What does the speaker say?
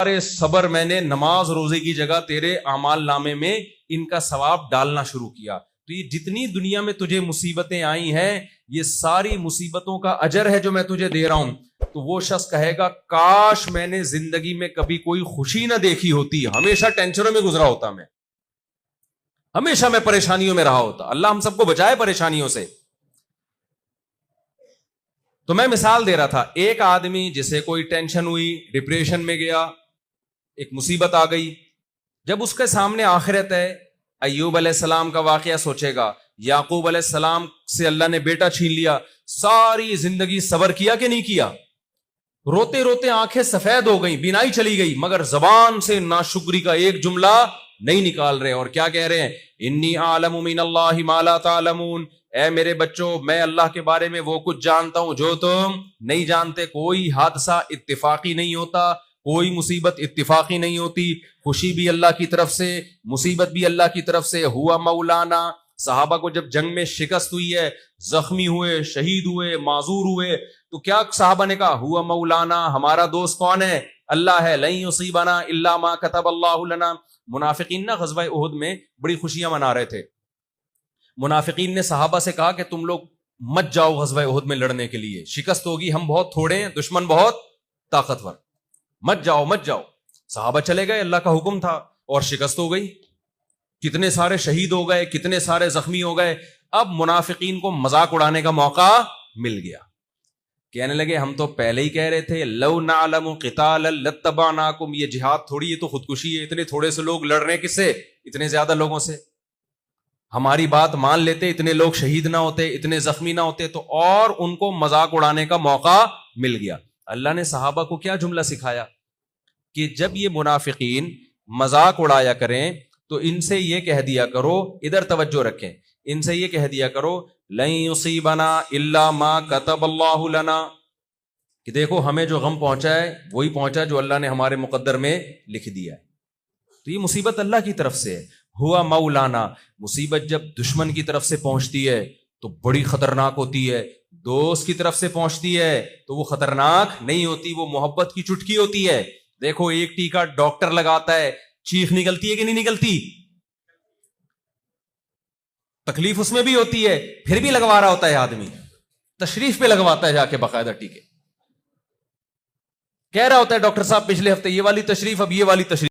سارے صبر میں نے نماز روزے کی جگہ تیرے اعمال نامے میں ان کا ثواب ڈالنا شروع کیا. تو یہ جتنی دنیا میں تجھے مصیبتیں آئی ہیں یہ ساری مصیبتوں کا اجر ہے جو میں تجھے دے رہا ہوں. تو وہ شخص کہے گا کاش میں نے زندگی میں کبھی کوئی خوشی نہ دیکھی ہوتی, ہمیشہ ٹینشنوں میں گزرا ہوتا, میں ہمیشہ میں پریشانیوں میں رہا ہوتا. اللہ ہم سب کو بچائے پریشانیوں سے. تو میں مثال دے رہا تھا, ایک آدمی جسے کوئی ٹینشن ہوئی, ڈپریشن میں گیا, ایک مصیبت آ گئی, جب اس کے سامنے آخرت ہے, ایوب علیہ السلام کا واقعہ سوچے گا, یعقوب علیہ السلام سے اللہ نے بیٹا چھین لیا, ساری زندگی صبر کیا کہ نہیں کیا؟ روتے روتے آنکھیں سفید ہو گئی, بینائی چلی گئی, مگر زبان سے ناشکری کا ایک جملہ نہیں نکال رہے. اور کیا کہہ رہے ہیں؟ انی اعلم من اللہ ما لا تعلمون, اے میرے بچوں میں اللہ کے بارے میں وہ کچھ جانتا ہوں جو تم نہیں جانتے. کوئی حادثہ اتفاقی نہیں ہوتا, کوئی مصیبت اتفاقی نہیں ہوتی, خوشی بھی اللہ کی طرف سے, مصیبت بھی اللہ کی طرف سے. ہوا مولانا, صحابہ کو جب جنگ میں شکست ہوئی ہے, زخمی ہوئے, شہید ہوئے, معذور ہوئے, تو کیا صحابہ نے کہا؟ ہوا مولانا, ہمارا دوست کون ہے؟ اللہ ہے. لن یصیبنا الا ما کتب اللہ لنا. منافقین نا غزوہ احد میں بڑی خوشیاں منا رہے تھے. منافقین نے صحابہ سے کہا کہ تم لوگ مت جاؤ غزوہ احد میں لڑنے کے لیے, شکست ہوگی, ہم بہت تھوڑے ہیں, دشمن بہت طاقتور, مت جاؤ مت جاؤ. صحابہ چلے گئے, اللہ کا حکم تھا, اور شکست ہو گئی, کتنے سارے شہید ہو گئے, کتنے سارے زخمی ہو گئے. اب منافقین کو مذاق اڑانے کا موقع مل گیا. کہنے لگے ہم تو پہلے ہی کہہ رہے تھے لو نعلم قتالا لاتبعناکم, یہ جہاد تھوڑی, یہ تو خودکشی ہے, اتنے تھوڑے سے لوگ لڑ رہے ہیں, کس سے؟ اتنے زیادہ لوگوں سے. ہماری بات مان لیتے, اتنے لوگ شہید نہ ہوتے, اتنے زخمی نہ ہوتے. تو اور ان کو مذاق اڑانے کا موقع مل گیا. اللہ نے صحابہ کو کیا جملہ سکھایا کہ جب یہ منافقین مذاق اڑایا کریں تو ان سے یہ کہہ دیا کرو, ادھر توجہ رکھیں, ان سے یہ کہہ دیا کرو لن یصیبنا الا ما کتب اللہ لنا, کہ دیکھو ہمیں جو غم پہنچا ہے وہی پہنچا جو اللہ نے ہمارے مقدر میں لکھ دیا ہے. تو یہ مصیبت اللہ کی طرف سے ہے. ہوا مولانا, مصیبت جب دشمن کی طرف سے پہنچتی ہے تو بڑی خطرناک ہوتی ہے, دوست کی طرف سے پہنچتی ہے تو وہ خطرناک نہیں ہوتی, وہ محبت کی چٹکی ہوتی ہے. دیکھو ایک ٹیکا ڈاکٹر لگاتا ہے, چیخ نکلتی ہے کہ نہیں نکلتی؟ تکلیف اس میں بھی ہوتی ہے, پھر بھی لگوا رہا ہوتا ہے آدمی, تشریف پہ لگواتا ہے جا کے باقاعدہ ٹیکے. کہہ رہا ہوتا ہے ڈاکٹر صاحب پچھلے ہفتے یہ والی تشریف, اب یہ والی تشریف.